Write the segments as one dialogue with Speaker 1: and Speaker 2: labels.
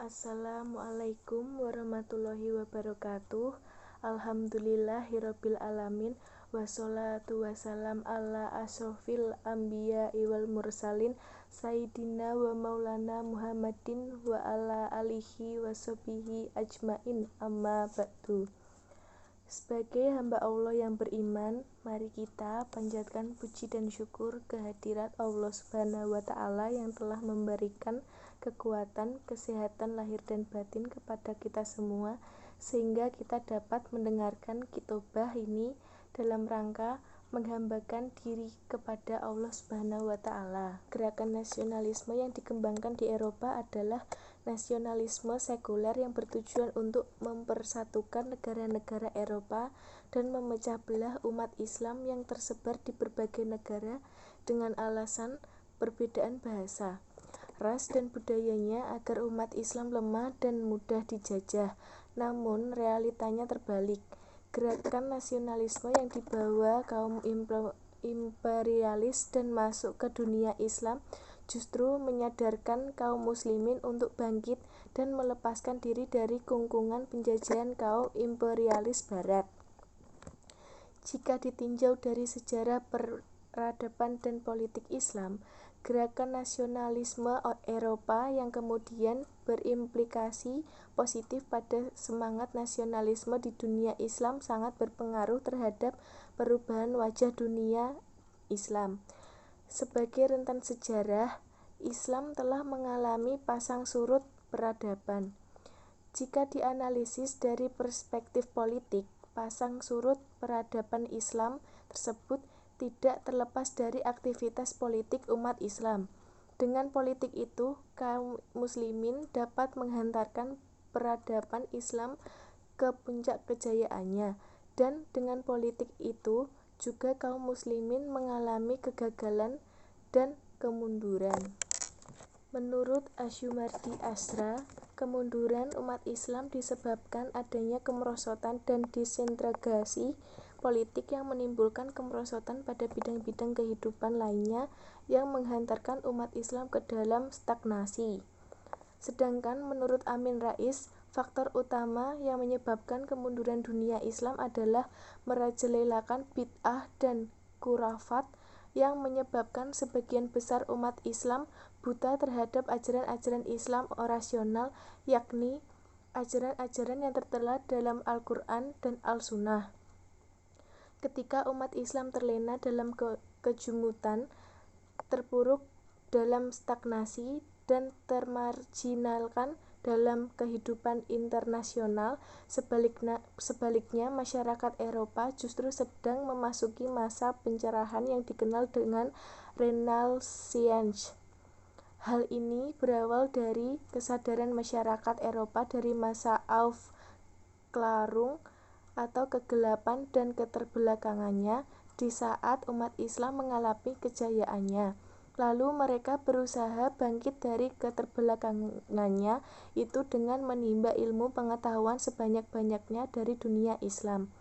Speaker 1: Assalamualaikum warahmatullahi wabarakatuh. Alhamdulillahirabbil alamin. Wassalatu wassalam ala asyrofil anbiya wal mursalin Sayyidina wa maulana Muhammadin wa ala alihi wa sahbihi ajmain, amma ba'du. Sebagai hamba Allah yang beriman, mari kita panjatkan puji dan syukur kehadirat Allah Subhanahu wa Ta'ala yang telah memberikan kekuatan, kesehatan lahir dan batin kepada kita semua, sehingga kita dapat mendengarkan khotbah ini dalam rangka menghambakan diri kepada Allah Subhanahu wa Ta'ala. Gerakan nasionalisme yang dikembangkan di Eropa adalah nasionalisme sekuler yang bertujuan untuk mempersatukan negara-negara Eropa dan memecah belah umat Islam yang tersebar di berbagai negara dengan alasan perbedaan bahasa, ras, dan budayanya agar umat Islam lemah dan mudah dijajah. Namun realitanya terbalik. Gerakan nasionalisme yang dibawa kaum imperialis dan masuk ke dunia Islam justru menyadarkan kaum muslimin untuk bangkit dan melepaskan diri dari kungkungan penjajahan kaum imperialis barat. Jika ditinjau dari sejarah peradaban dan politik Islam, gerakan nasionalisme Eropa yang kemudian berimplikasi positif pada semangat nasionalisme di dunia Islam sangat berpengaruh terhadap perubahan wajah dunia Islam. Sebagai rentan sejarah, Islam telah mengalami pasang surut peradaban. Jika dianalisis dari perspektif politik, pasang surut peradaban Islam tersebut tidak terlepas dari aktivitas politik umat Islam. Dengan politik itu, kaum muslimin dapat menghantarkan peradaban Islam ke puncak kejayaannya, dan dengan politik itu juga kaum muslimin mengalami kegagalan dan kemunduran. Menurut Asyumardi Asra, kemunduran umat Islam disebabkan adanya kemerosotan dan disintegrasi politik yang menimbulkan kemerosotan pada bidang-bidang kehidupan lainnya yang menghantarkan umat Islam ke dalam stagnasi. Sedangkan menurut Amin Rais, faktor utama yang menyebabkan kemunduran dunia Islam adalah merajalelakan bid'ah dan khurafat yang menyebabkan sebagian besar umat Islam buta terhadap ajaran-ajaran Islam orasional, yakni ajaran-ajaran yang tertera dalam Al-Quran dan Al-Sunnah. Ketika umat Islam terlena dalam kejumutan, terpuruk dalam stagnasi, dan termarginalkan dalam kehidupan internasional, sebaliknya masyarakat Eropa justru sedang memasuki masa pencerahan yang dikenal dengan Renaissance. Hal ini berawal dari kesadaran masyarakat Eropa dari masa Aufklärung atau kegelapan dan keterbelakangannya di saat umat Islam mengalami kejayaannya. Lalu mereka berusaha bangkit dari keterbelakangannya itu dengan menimba ilmu pengetahuan sebanyak-banyaknya dari dunia Islam.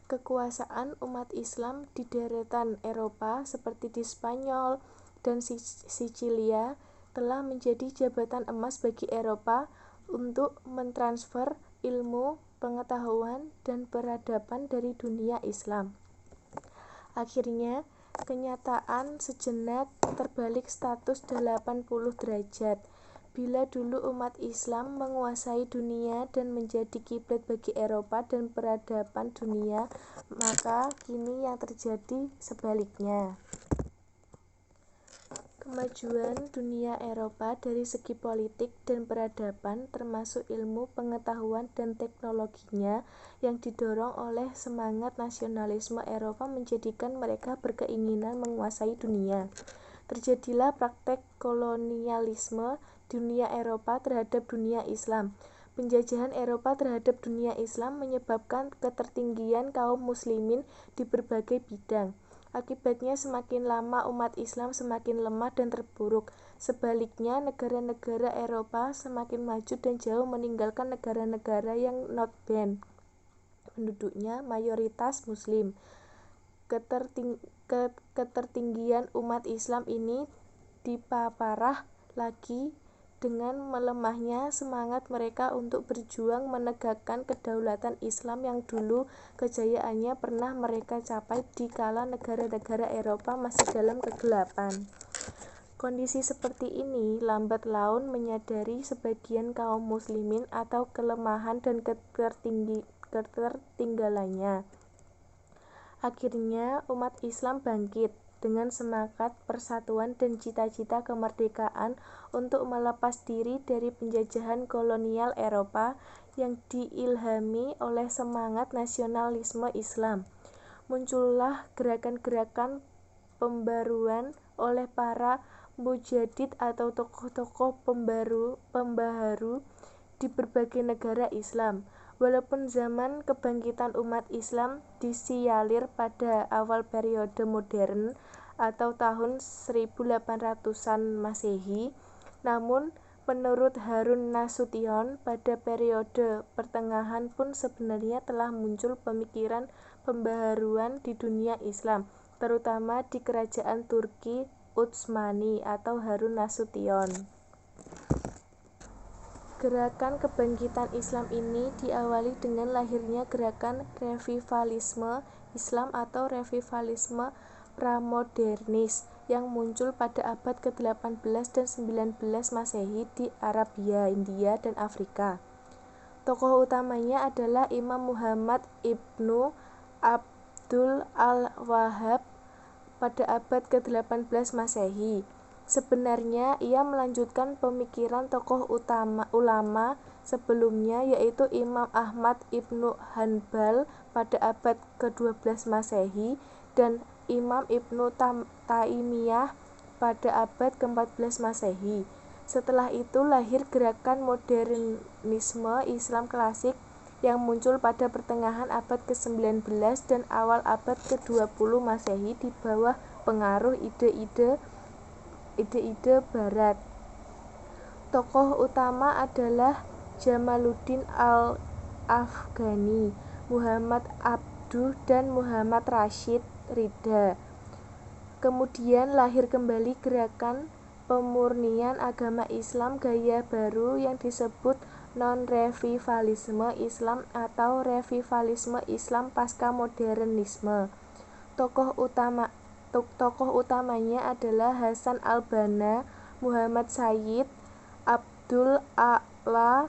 Speaker 1: Kekuasaan umat Islam di deretan Eropa seperti di Spanyol dan Sicilia telah menjadi jabatan emas bagi Eropa untuk mentransfer ilmu, pengetahuan, dan peradaban dari dunia Islam. Akhirnya, kenyataan sejenak terbalik 180 derajat. Bila dulu umat Islam menguasai dunia dan menjadi kiblat bagi Eropa dan peradaban dunia, maka kini yang terjadi sebaliknya. Kemajuan dunia Eropa dari segi politik dan peradaban, termasuk ilmu, pengetahuan, dan teknologinya yang didorong oleh semangat nasionalisme Eropa menjadikan mereka berkeinginan menguasai dunia. Terjadilah praktek kolonialisme dunia Eropa terhadap dunia Islam. Penjajahan Eropa terhadap dunia Islam menyebabkan ketertinggian kaum muslimin di berbagai bidang. Akibatnya semakin lama umat Islam semakin lemah dan terpuruk. Sebaliknya, negara-negara Eropa semakin maju dan jauh meninggalkan negara-negara yang not-band penduduknya mayoritas muslim. Ketertinggian umat Islam ini dipaparah lagi dengan melemahnya semangat mereka untuk berjuang menegakkan kedaulatan Islam yang dulu kejayaannya pernah mereka capai di kala negara-negara Eropa masih dalam kegelapan. Kondisi seperti ini lambat laun menyadari sebagian kaum muslimin atau kelemahan dan ketertinggalannya. Akhirnya umat Islam bangkit dengan semangat persatuan dan cita-cita kemerdekaan untuk melepas diri dari penjajahan kolonial Eropa yang diilhami oleh semangat nasionalisme Islam. Muncullah gerakan-gerakan pembaruan oleh para mujadid atau tokoh-tokoh pembaharu di berbagai negara Islam. Walaupun zaman kebangkitan umat Islam disialir pada awal periode modern atau tahun 1800-an Masehi, namun menurut Harun Nasution pada periode pertengahan pun sebenarnya telah muncul pemikiran pembaharuan di dunia Islam, terutama di kerajaan Turki Utsmani atau Harun Nasution. Gerakan kebangkitan Islam ini diawali dengan lahirnya gerakan revivalisme Islam atau revivalisme pramodernis yang muncul pada abad ke-18 dan 19 Masehi di Arabia, India, dan Afrika. Tokoh utamanya adalah Imam Muhammad ibnu Abdul al-Wahhab pada abad ke-18 Masehi. Sebenarnya ia melanjutkan pemikiran tokoh ulama sebelumnya, yaitu Imam Ahmad ibnu Hanbal pada abad ke-12 Masehi dan Imam Ibnu Taimiyah pada abad ke-14 Masehi. Setelah itu lahir gerakan modernisme Islam klasik yang muncul pada pertengahan abad ke-19 dan awal abad ke-20 Masehi di bawah pengaruh ide-ide Barat. Tokoh utama adalah Jamaluddin al-Afghani, Muhammad Abduh, dan Muhammad Rashid Ridha. Kemudian lahir kembali gerakan pemurnian agama Islam gaya baru yang disebut non-revivalisme Islam atau revivalisme Islam pasca modernisme. Tokoh utamanya adalah Hasan al-Banna, Muhammad Sayyid, Abdul A'la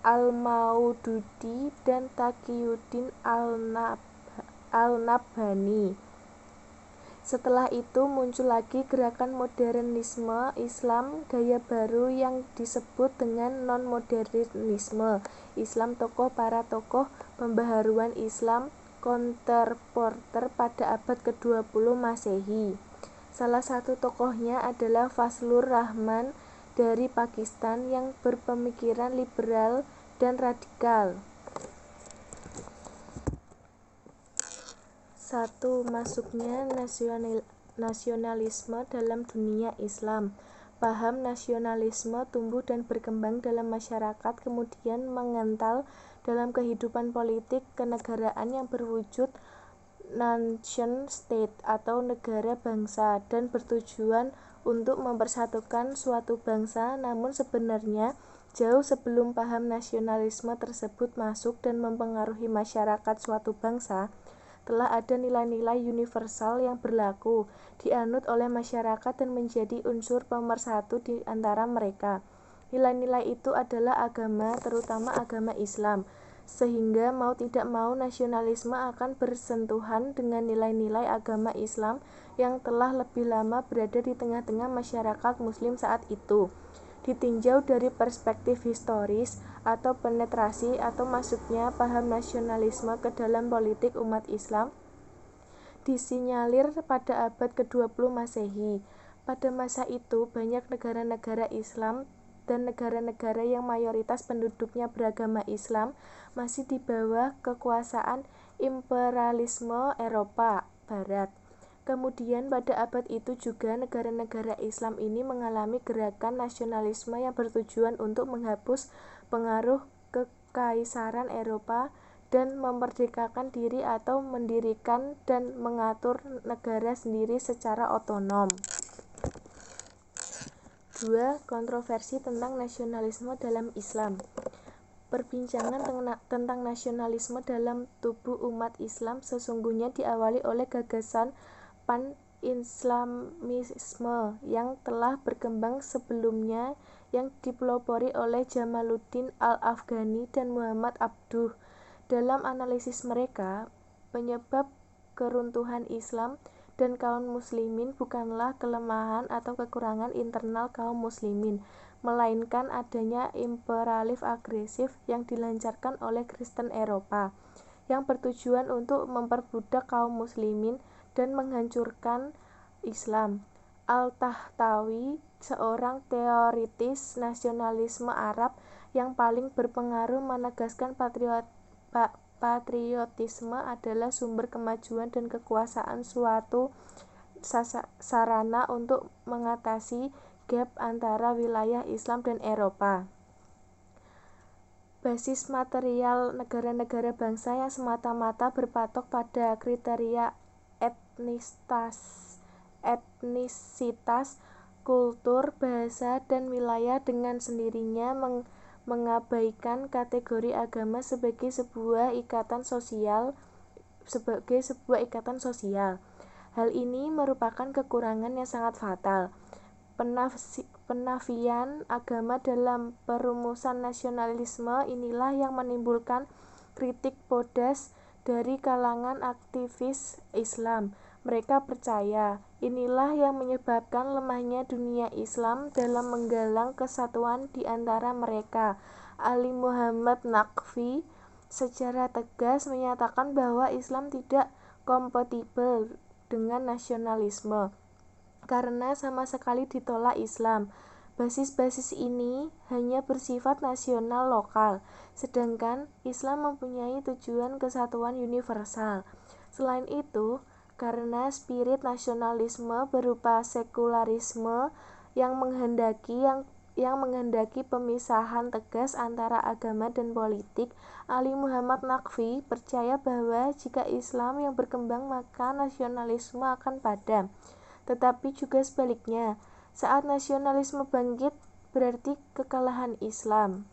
Speaker 1: al-Maududi, dan Taqiyuddin al-Nabhani. Setelah itu muncul lagi gerakan modernisme Islam gaya baru yang disebut dengan non-modernisme Islam. Para tokoh pembaharuan Islam kontemporer pada abad ke-20 Masehi. Salah satu tokohnya adalah Fazlur Rahman dari Pakistan yang berpemikiran liberal dan radikal. 1. Masuknya nasionalisme dalam dunia Islam. Paham nasionalisme tumbuh dan berkembang dalam masyarakat, kemudian mengental dalam kehidupan politik kenegaraan yang berwujud nation state atau negara bangsa dan bertujuan untuk mempersatukan suatu bangsa. Namun sebenarnya jauh sebelum paham nasionalisme tersebut masuk dan mempengaruhi masyarakat suatu bangsa, telah ada nilai-nilai universal yang berlaku, dianut oleh masyarakat dan menjadi unsur pemersatu di antara mereka. Nilai-nilai itu adalah agama, terutama agama Islam, sehingga mau tidak mau nasionalisme akan bersentuhan dengan nilai-nilai agama Islam yang telah lebih lama berada di tengah-tengah masyarakat muslim saat itu. Ditinjau dari perspektif historis atau penetrasi atau masuknya paham nasionalisme ke dalam politik umat Islam disinyalir pada abad ke-20 Masehi. Pada masa itu banyak negara-negara Islam dan negara-negara yang mayoritas penduduknya beragama Islam masih di bawah kekuasaan imperialisme Eropa Barat. Kemudian pada abad itu juga negara-negara Islam ini mengalami gerakan nasionalisme yang bertujuan untuk menghapus pengaruh kekaisaran Eropa dan memerdekakan diri atau mendirikan dan mengatur negara sendiri secara otonom. 2. Kontroversi tentang nasionalisme dalam Islam. Perbincangan tentang nasionalisme dalam tubuh umat Islam sesungguhnya diawali oleh gagasan pan-Islamisme yang telah berkembang sebelumnya yang dipelopori oleh Jamaluddin Al-Afghani dan Muhammad Abduh. Dalam analisis mereka, penyebab keruntuhan Islam dan kaum muslimin bukanlah kelemahan atau kekurangan internal kaum muslimin, melainkan adanya imperialis agresif yang dilancarkan oleh Kristen Eropa, yang bertujuan untuk memperbudak kaum muslimin dan menghancurkan Islam. Al-Tahtawi, seorang teoritis nasionalisme Arab yang paling berpengaruh, menegaskan patriotisme adalah sumber kemajuan dan kekuasaan suatu sarana untuk mengatasi gap antara wilayah Islam dan Eropa. Basis material negara-negara bangsa yang semata-mata berpatok pada kriteria etnisitas, kultur, bahasa, dan wilayah dengan sendirinya mengabaikan kategori agama sebagai sebuah ikatan sosial. Hal ini merupakan kekurangan yang sangat fatal. Penafian agama dalam perumusan nasionalisme inilah yang menimbulkan kritik podas dari kalangan aktivis Islam. Mereka percaya inilah yang menyebabkan lemahnya dunia Islam dalam menggalang kesatuan di antara mereka. Ali Muhammad Naqvi secara tegas menyatakan bahwa Islam tidak kompatibel dengan nasionalisme karena sama sekali ditolak Islam. Basis-basis ini hanya bersifat nasional lokal, sedangkan Islam mempunyai tujuan kesatuan universal. Selain itu, karena spirit nasionalisme berupa sekularisme yang menghendaki pemisahan tegas antara agama dan politik, Ali Muhammad Naqvi percaya bahwa jika Islam yang berkembang maka nasionalisme akan padam. Tetapi juga sebaliknya, saat nasionalisme bangkit berarti kekalahan Islam.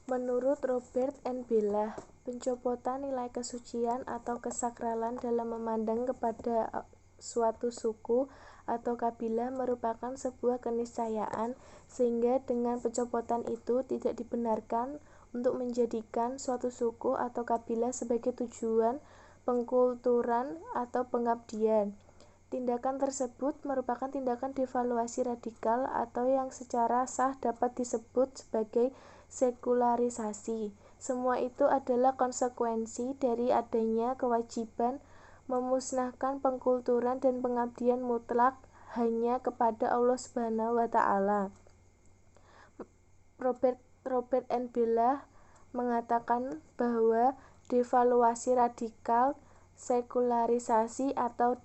Speaker 1: Menurut Robert N. Bellah, pencopotan nilai kesucian atau kesakralan dalam memandang kepada suatu suku atau kabilah merupakan sebuah keniscayaan, sehingga dengan pencopotan itu tidak dibenarkan untuk menjadikan suatu suku atau kabilah sebagai tujuan pengkulturan atau pengabdian. Tindakan tersebut merupakan tindakan devaluasi radikal atau yang secara sah dapat disebut sebagai sekularisasi. Semua itu adalah konsekuensi dari adanya kewajiban memusnahkan pengkulturan dan pengabdian mutlak hanya kepada Allah Subhanahu wa Ta'ala. Robert N. Bellah mengatakan bahwa devaluasi radikal, sekularisasi atau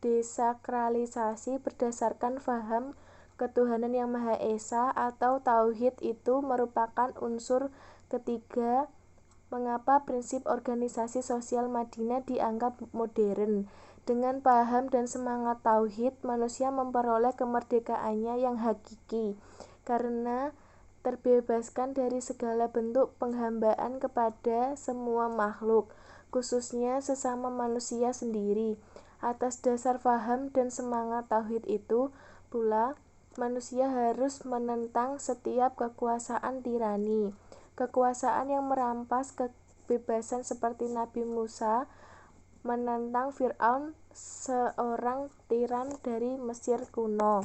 Speaker 1: desakralisasi berdasarkan faham ketuhanan yang Maha Esa atau tauhid itu merupakan unsur ketiga mengapa prinsip organisasi sosial Madinah dianggap modern. Dengan paham dan semangat tauhid, manusia memperoleh kemerdekaannya yang hakiki karena terbebaskan dari segala bentuk penghambaan kepada semua makhluk, khususnya sesama manusia sendiri. Atas dasar faham dan semangat tauhid itu pula, manusia harus menentang setiap kekuasaan tirani. Kekuasaan yang merampas kebebasan seperti Nabi Musa menentang Fir'aun, seorang tiran dari Mesir kuno.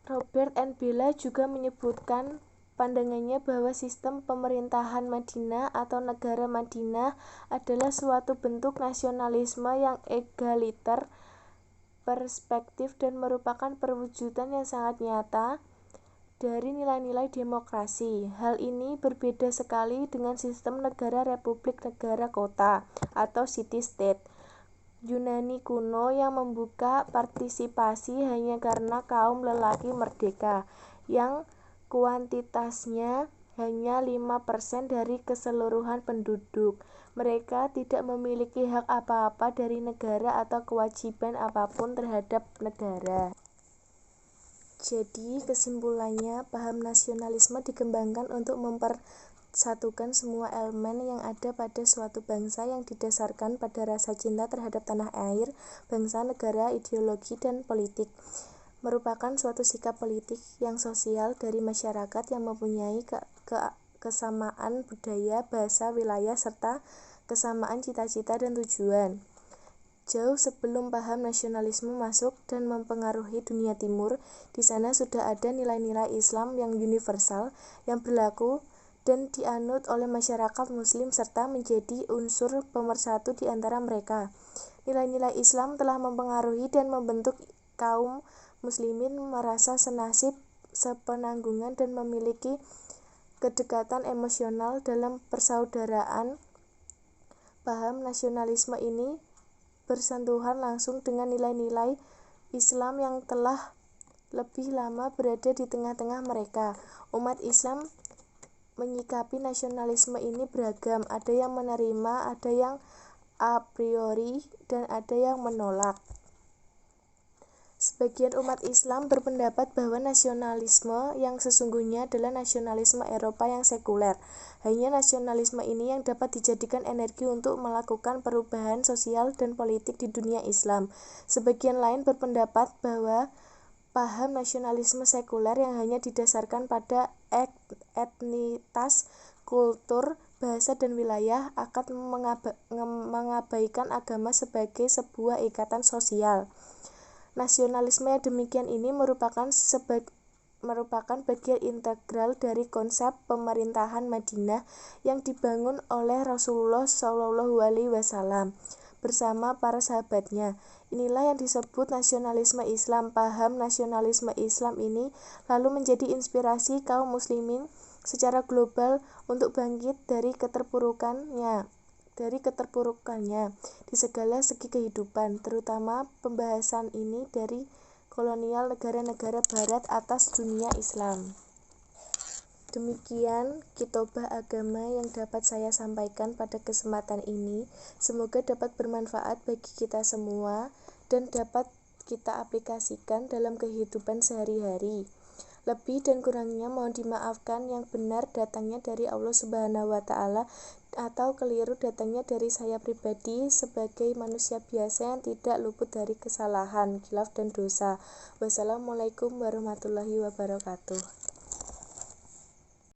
Speaker 1: Robert N. Bellah juga menyebutkan pandangannya bahwa sistem pemerintahan Madinah atau negara Madinah adalah suatu bentuk nasionalisme yang egaliter, perspektif, dan merupakan perwujudan yang sangat nyata dari nilai-nilai demokrasi. Hal ini berbeda sekali dengan sistem negara republik negara kota atau city-state Yunani kuno yang membuka partisipasi hanya karena kaum lelaki merdeka, yang kuantitasnya hanya 5% dari keseluruhan penduduk. Mereka tidak memiliki hak apa-apa dari negara atau kewajiban apapun terhadap negara. Jadi, kesimpulannya, paham nasionalisme dikembangkan untuk mempersatukan semua elemen yang ada pada suatu bangsa yang didasarkan pada rasa cinta terhadap tanah air, bangsa, negara, ideologi, dan politik. Merupakan suatu sikap politik yang sosial dari masyarakat yang mempunyai kesamaan budaya, bahasa, wilayah, serta kesamaan cita-cita dan tujuan. Jauh sebelum paham nasionalisme masuk dan mempengaruhi dunia timur, di sana sudah ada nilai-nilai Islam yang universal, yang berlaku dan dianut oleh masyarakat muslim serta menjadi unsur pemersatu di antara mereka. Nilai-nilai Islam telah mempengaruhi dan membentuk kaum muslimin merasa senasib, sepenanggungan dan memiliki kedekatan emosional dalam persaudaraan. Paham nasionalisme ini bersentuhan langsung dengan nilai-nilai Islam yang telah lebih lama berada di tengah-tengah mereka. Umat Islam menyikapi nasionalisme ini beragam, ada yang menerima, ada yang a priori, dan ada yang menolak. Sebagian umat Islam berpendapat bahwa nasionalisme yang sesungguhnya adalah nasionalisme Eropa yang sekuler. Hanya nasionalisme ini yang dapat dijadikan energi untuk melakukan perubahan sosial dan politik di dunia Islam. Sebagian lain berpendapat bahwa paham nasionalisme sekuler yang hanya didasarkan pada etnitas, kultur, bahasa, dan wilayah akan mengabaikan agama sebagai sebuah ikatan sosial. Nasionalisme yang demikian ini merupakan bagian integral dari konsep pemerintahan Madinah yang dibangun oleh Rasulullah SAW bersama para sahabatnya. Inilah yang disebut nasionalisme Islam. Paham nasionalisme Islam ini lalu menjadi inspirasi kaum muslimin secara global untuk bangkit dari keterpurukannya di segala segi kehidupan, terutama pembahasan ini dari kolonial negara-negara barat atas dunia Islam. Demikian khotbah agama yang dapat saya sampaikan pada kesempatan ini. Semoga dapat bermanfaat bagi kita semua dan dapat kita aplikasikan dalam kehidupan sehari-hari. Lebih dan kurangnya mohon dimaafkan, yang benar datangnya dari Allah Subhanahu wa Ta'ala atau keliru datangnya dari saya pribadi sebagai manusia biasa yang tidak luput dari kesalahan, khilaf dan dosa. Wassalamualaikum warahmatullahi wabarakatuh.